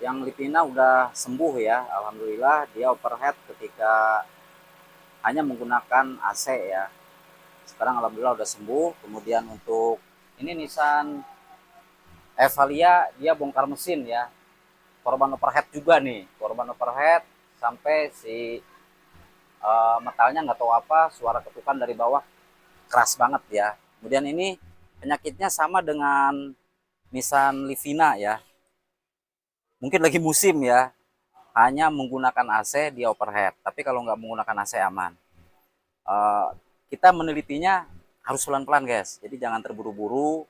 Yang Livina udah sembuh ya, alhamdulillah. Dia overhead ketika hanya menggunakan AC ya. Sekarang alhamdulillah udah sembuh. Kemudian untuk ini Nissan Evalia, dia bongkar mesin ya, korban overhead juga nih, korban overhead sampai si metalnya nggak tahu apa, suara ketukan dari bawah keras banget ya. Kemudian ini penyakitnya sama dengan Nissan Livina ya, mungkin lagi musim ya, hanya menggunakan AC di overhead, tapi kalau nggak menggunakan AC aman. Eh, kita menelitinya harus pelan-pelan guys, jadi jangan terburu-buru,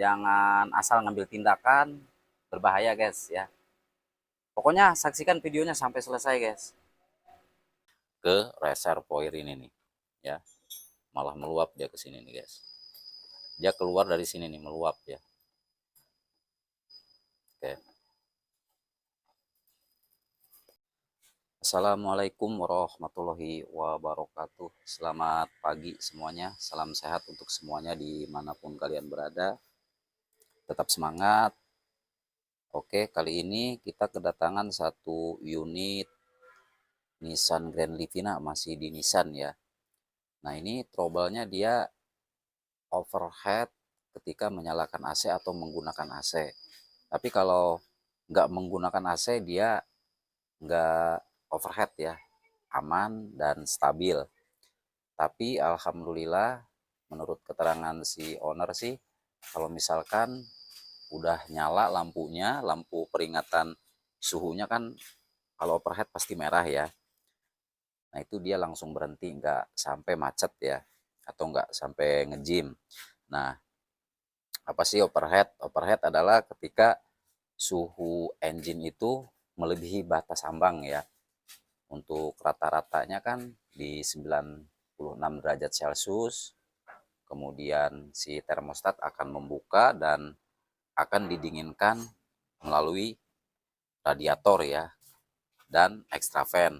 jangan asal ngambil tindakan, berbahaya guys ya. Pokoknya saksikan videonya sampai selesai guys. Ke reservoir ini nih ya, malah meluap dia ke sini nih guys. Dia keluar dari sini nih, meluap ya. Oke. Assalamualaikum warahmatullahi wabarakatuh. Selamat pagi semuanya. Salam sehat untuk semuanya dimanapun kalian berada. Tetap semangat. Oke, kali ini kita kedatangan satu unit Nissan Grand Livina, masih di Nissan ya. Nah, ini trouble-nya dia overhead ketika menyalakan AC atau menggunakan AC. Tapi kalau nggak menggunakan AC, dia nggak overhead ya, aman dan stabil. Tapi alhamdulillah menurut keterangan si owner sih, kalau misalkan udah nyala lampunya, lampu peringatan suhunya kan kalau overhead pasti merah ya. Nah itu dia langsung berhenti, nggak sampai macet ya, atau nggak sampai ngejim. Nah apa sih overhead? Overhead adalah ketika suhu engine itu melebihi batas ambang ya. Untuk rata-ratanya kan di 96 derajat Celcius, kemudian si termostat akan membuka dan akan didinginkan melalui radiator ya, dan extra fan.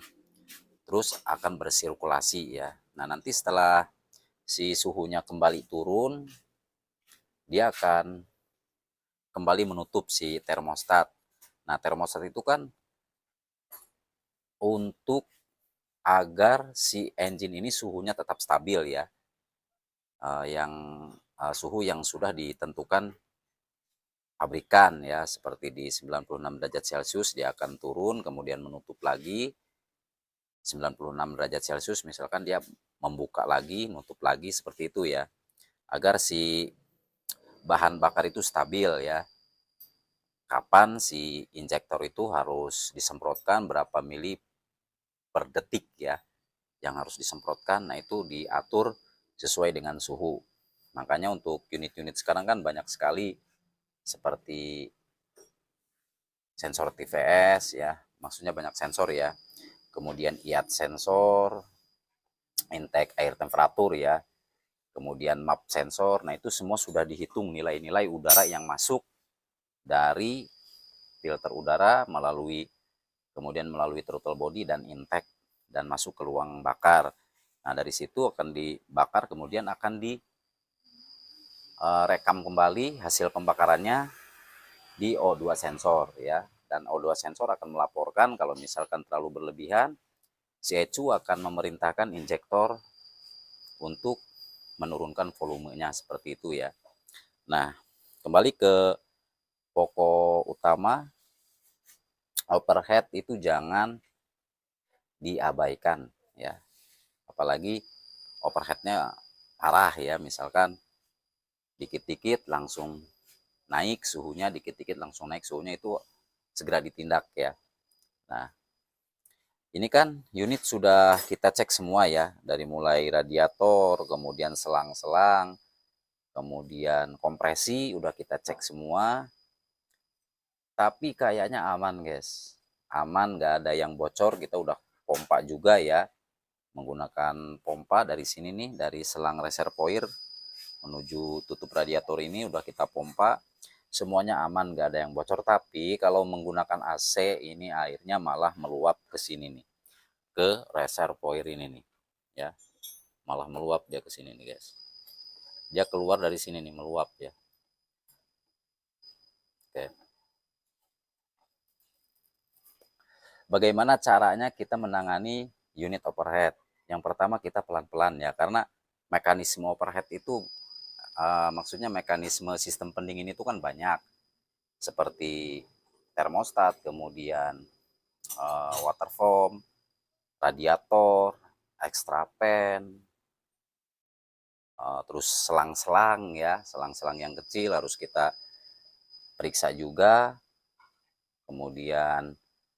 Terus akan bersirkulasi ya. Nah nanti setelah si suhunya kembali turun, dia akan kembali menutup si termostat. Nah termostat itu kan untuk agar si engine ini suhunya tetap stabil ya, yang suhu yang sudah ditentukan pabrikan ya, seperti di 96 derajat Celcius dia akan turun kemudian menutup lagi, 96 derajat Celcius misalkan dia membuka lagi, nutup lagi, seperti itu ya, agar si bahan bakar itu stabil ya. Kapan si injektor itu harus disemprotkan, berapa mili per detik ya yang harus disemprotkan. Nah itu diatur sesuai dengan suhu. Makanya untuk unit-unit sekarang kan banyak sekali seperti sensor TVS ya, maksudnya banyak sensor ya. Kemudian IAT sensor, intake air temperatur ya, kemudian map sensor. Nah itu semua sudah dihitung nilai-nilai udara yang masuk dari filter udara melalui, kemudian melalui throttle body dan intake, dan masuk ke ruang bakar. Nah dari situ akan dibakar, kemudian akan direkam kembali hasil pembakarannya di O2 sensor ya. Dan O2 sensor akan melaporkan kalau misalkan terlalu berlebihan, si ECU akan memerintahkan injektor untuk menurunkan volumenya, seperti itu ya. Nah, kembali ke pokok utama, overhead itu jangan diabaikan ya. Apalagi overheadnya parah ya, misalkan dikit-dikit langsung naik suhunya, dikit-dikit langsung naik suhunya, itu segera ditindak ya. Nah, ini kan unit sudah kita cek semua ya, dari mulai radiator, kemudian selang-selang, kemudian kompresi udah kita cek semua. Tapi kayaknya aman guys, aman, nggak ada yang bocor. Kita udah pompa juga ya, menggunakan pompa dari sini nih, dari selang reservoir menuju tutup radiator ini udah kita pompa, semuanya aman, nggak ada yang bocor. Tapi kalau menggunakan AC ini airnya malah meluap ke sini nih, ke reservoir ini nih ya, malah meluap dia ke sini nih guys. Dia keluar dari sini nih, meluap ya. Oke. Bagaimana caranya kita menangani unit overhead? Yang pertama kita pelan-pelan ya, karena mekanisme overhead itu maksudnya mekanisme sistem pendingin itu kan banyak, seperti termostat, kemudian water foam, radiator, extra fan, terus selang-selang ya, selang-selang yang kecil harus kita periksa juga. Kemudian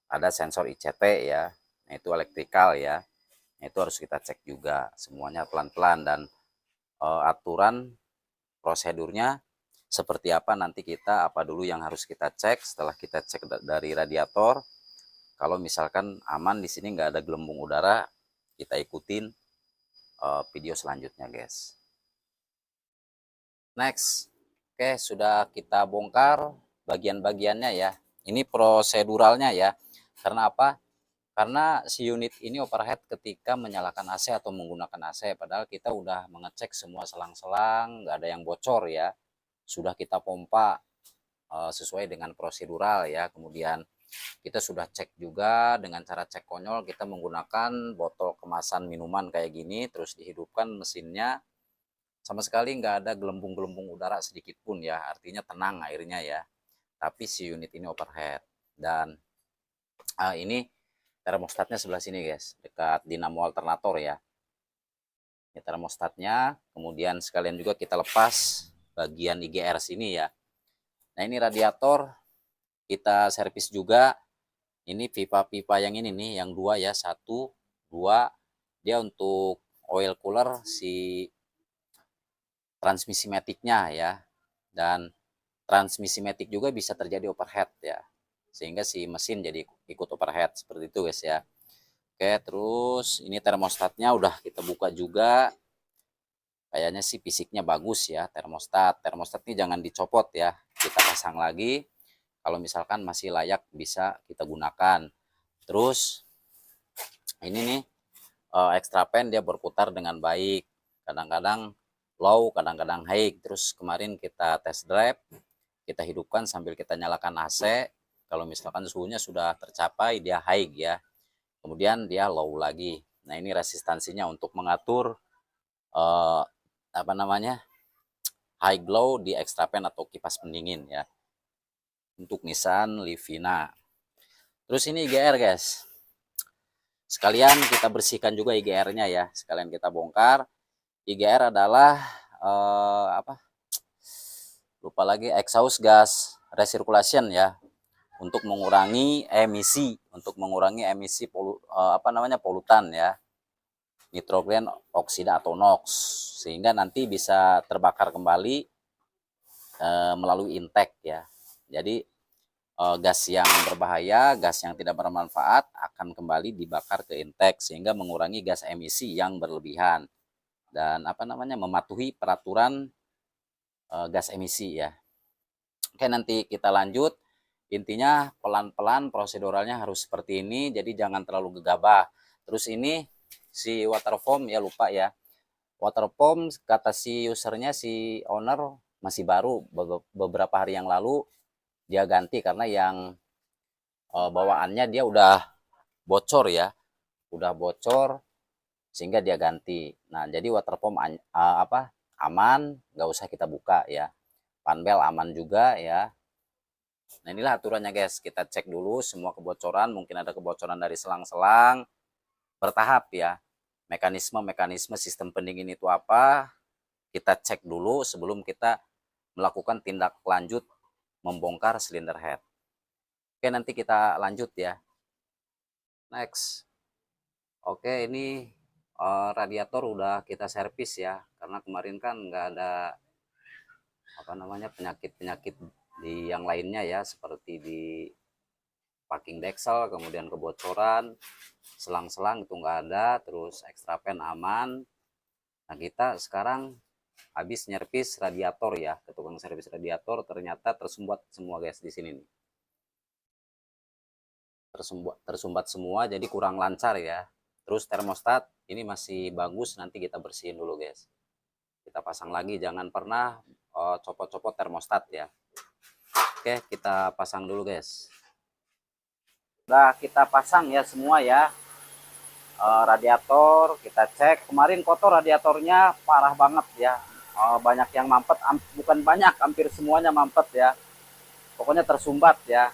ada sensor ICT ya, nah itu elektrikal ya, nah itu harus kita cek juga semuanya pelan-pelan. Dan aturan prosedurnya seperti apa nanti kita apa dulu yang harus kita cek setelah kita cek dari radiator. Kalau misalkan aman di sini nggak ada gelembung udara, kita ikutin video selanjutnya guys. Next, oke sudah kita bongkar bagian-bagiannya ya. Ini proseduralnya ya. Karena apa? Karena si unit ini overhead ketika menyalakan AC atau menggunakan AC, padahal kita udah mengecek semua selang-selang, nggak ada yang bocor ya. Sudah kita pompa sesuai dengan prosedural ya. Kemudian kita sudah cek juga dengan cara cek konyol, kita menggunakan botol kemasan minuman kayak gini, terus dihidupkan mesinnya, sama sekali nggak ada gelembung-gelembung udara sedikit pun ya, artinya tenang airnya ya. Tapi si unit ini overhead. Dan ini termostatnya sebelah sini guys, dekat dinamo alternator ya. Ini termostatnya, kemudian sekalian juga kita lepas bagian IGR sini ya. Nah ini radiator kita servis juga. Ini pipa-pipa yang ini nih, yang dua ya, satu, dua. Dia untuk oil cooler si transmisi maticnya ya. Dan transmisi matic juga bisa terjadi overhead ya, sehingga si mesin jadi ikut overhead seperti itu guys ya. Oke, terus ini termostatnya udah kita buka juga. Kayaknya sih fisiknya bagus ya termostat. Termostat ini jangan dicopot ya, kita pasang lagi. Kalau misalkan masih layak bisa kita gunakan. Terus ini nih extra fan dia berputar dengan baik. Kadang-kadang low, kadang-kadang high. Terus kemarin kita test drive, kita hidupkan sambil kita nyalakan AC. Kalau misalkan suhunya sudah tercapai dia high ya, kemudian dia low lagi. Nah ini resistansinya untuk mengatur apa namanya high glow di extra fan atau kipas pendingin ya, untuk Nissan Livina. Terus ini IGR guys, sekalian kita bersihkan juga IGR-nya ya, sekalian kita bongkar. IGR adalah apa, lupa lagi, exhaust gas recirculation ya, untuk mengurangi emisi, apa namanya polutan ya, nitrogen oksida atau NOx, sehingga nanti bisa terbakar kembali melalui intake ya. Jadi gas yang berbahaya, gas yang tidak bermanfaat akan kembali dibakar ke intake, sehingga mengurangi gas emisi yang berlebihan dan apa namanya mematuhi peraturan gas emisi ya. Oke, nanti kita lanjut. Intinya pelan-pelan proseduralnya harus seperti ini, jadi jangan terlalu gegabah. Terus ini si water foam ya, lupa ya. Water foam kata si usernya, si owner masih baru, beberapa hari yang lalu dia ganti karena yang bawaannya dia udah bocor ya, udah bocor sehingga dia ganti. Nah jadi water foam apa aman, nggak usah kita buka ya. Panbel aman juga ya. Nah inilah aturannya guys, kita cek dulu semua kebocoran, mungkin ada kebocoran dari selang-selang, bertahap ya. Mekanisme sistem pendingin itu apa, kita cek dulu sebelum kita melakukan tindak lanjut membongkar silinder head. Oke, nanti kita lanjut ya. Next. Oke, ini radiator udah kita servis ya, karena kemarin kan nggak ada apa namanya penyakit-penyakit di yang lainnya ya, seperti di packing deksel, kemudian kebocoran, selang-selang itu nggak ada, terus extra fan aman. Nah kita sekarang habis nyervis radiator ya, ke tukang servis radiator, ternyata tersumbat semua guys di sini nih. Tersumbat semua, jadi kurang lancar ya. Terus termostat ini masih bagus, nanti kita bersihin dulu guys. Kita pasang lagi, jangan pernah copot-copot termostat ya. Oke, kita pasang dulu guys. Udah kita pasang ya semua ya. Radiator kita cek, kemarin kotor radiatornya parah banget ya. Banyak yang mampet, bukan banyak, hampir semuanya mampet ya, pokoknya tersumbat ya.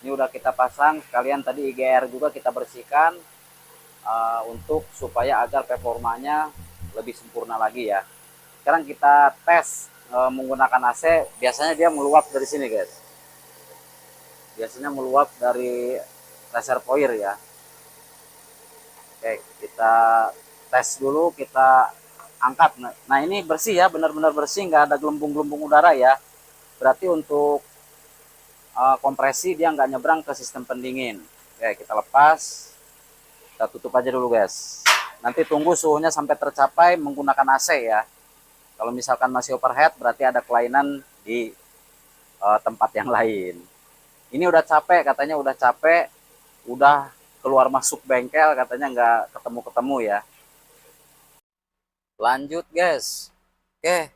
Ini udah kita pasang sekalian, tadi IGR juga kita bersihkan untuk supaya agar performanya lebih sempurna lagi ya. Sekarang kita tes menggunakan AC. Biasanya dia meluap dari sini guys, biasanya meluap dari reservoir ya. Oke, kita tes dulu, kita angkat. Nah ini bersih ya, benar-benar bersih, nggak ada gelembung-gelembung udara ya. Berarti untuk kompresi dia nggak nyebrang ke sistem pendingin. Oke, kita lepas, kita tutup aja dulu guys. Nanti tunggu suhunya sampai tercapai menggunakan AC ya. Kalau misalkan masih overhead berarti ada kelainan di tempat yang lain. Ini udah capek, katanya udah capek, udah keluar masuk bengkel, katanya nggak ketemu-ketemu ya. Lanjut guys. Oke,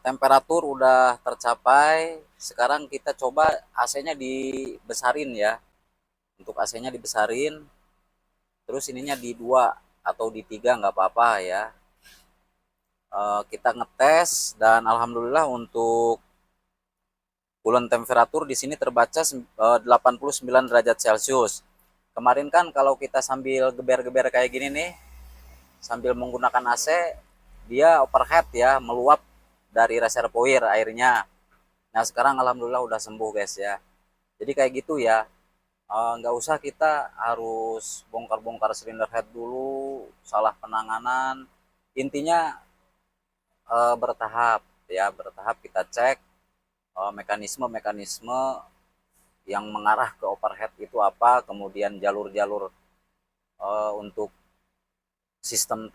temperatur udah tercapai. Sekarang kita coba AC-nya dibesarin ya. Untuk AC-nya dibesarin. Terus ininya di 2 atau di 3 nggak apa-apa ya. Kita ngetes dan alhamdulillah untuk bulan temperatur di sini terbaca 89 derajat Celcius. Kemarin kan kalau kita sambil geber-geber kayak gini nih, sambil menggunakan AC, dia overhead ya, meluap dari reservoir airnya. Nah sekarang alhamdulillah udah sembuh guys ya. Jadi kayak gitu ya, nggak usah kita harus bongkar-bongkar silinder head dulu, salah penanganan. Intinya bertahap ya, bertahap kita cek mekanisme-mekanisme yang mengarah ke overhead itu apa, kemudian jalur-jalur untuk sistem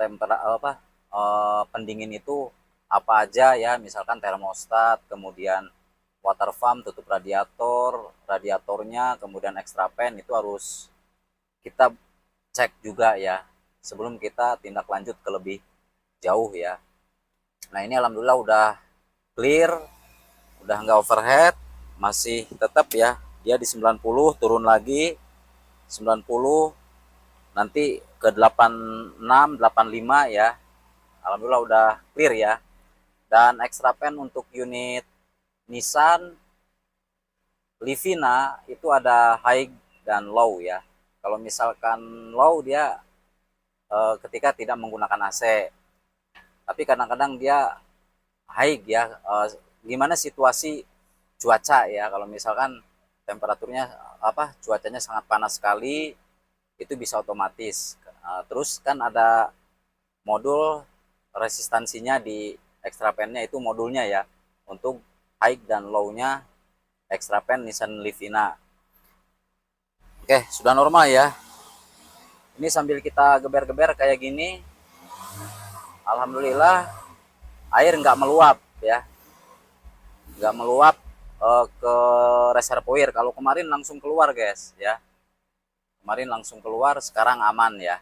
pendingin itu apa aja ya, misalkan termostat, kemudian water pump, tutup radiatornya, kemudian extra fan itu harus kita cek juga ya sebelum kita tindak lanjut ke lebih jauh ya. Nah ini alhamdulillah udah clear, udah nggak overhead, masih tetap ya dia di 90, turun lagi 90, nanti ke 86, 85 ya. Alhamdulillah udah clear ya. Dan extra pen untuk unit Nissan Livina itu ada high dan low ya. Kalau misalkan low dia ketika tidak menggunakan AC. Tapi kadang-kadang dia high ya. Gimana situasi cuaca ya, kalau misalkan temperaturnya cuacanya sangat panas sekali, itu bisa otomatis. Terus kan ada modul resistansinya di extra pen-nya, itu modulnya ya untuk high dan low-nya extra pen Nissan Livina. Oke, sudah normal ya. Ini sambil kita geber-geber kayak gini, alhamdulillah air nggak meluap ya, nggak meluap ke reservoir. Kalau kemarin langsung keluar guys ya, kemarin langsung keluar, sekarang aman ya.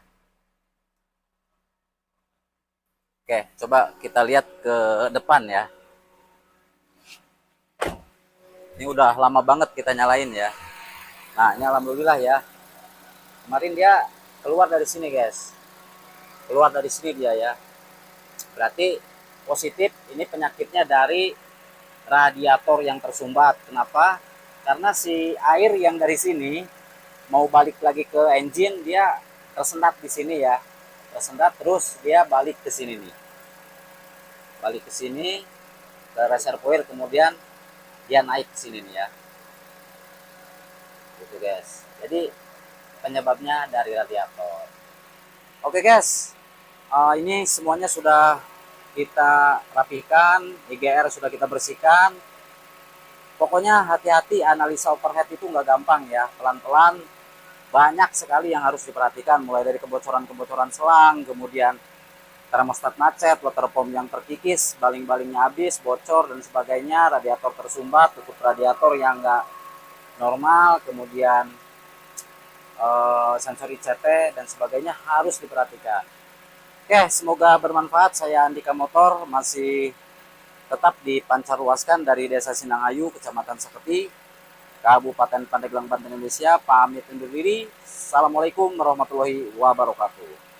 Oke, coba kita lihat ke depan ya. Ini udah lama banget kita nyalain ya. Nah ini alhamdulillah ya, kemarin dia keluar dari sini guys, keluar dari sini dia ya. Berarti positif, ini penyakitnya dari radiator yang tersumbat. Kenapa? Karena si air yang dari sini mau balik lagi ke engine, dia tersendat di sini ya, tersendat, terus dia balik ke sini nih, balik ke sini ke reservoir, kemudian dia naik ke sini nih ya, gitu guys. Jadi penyebabnya dari radiator. Oke guys, ini semuanya sudah kita rapikan, IGR sudah kita bersihkan. Pokoknya hati-hati, analisa overhead itu nggak gampang ya, pelan-pelan. Banyak sekali yang harus diperhatikan, mulai dari kebocoran-kebocoran selang, kemudian termostat macet, water pump yang terkikis, baling-balingnya habis, bocor dan sebagainya, radiator tersumbat, tutup radiator yang nggak normal, kemudian sensor ICT dan sebagainya harus diperhatikan. Oke, semoga bermanfaat. Saya Andika Motor, masih tetap dipancarluaskan dari Desa Sinangayu, Kecamatan Saketi. Kabupaten Pandeglang, Banten, Indonesia. Pamit undur diri. Assalamualaikum warahmatullahi wabarakatuh.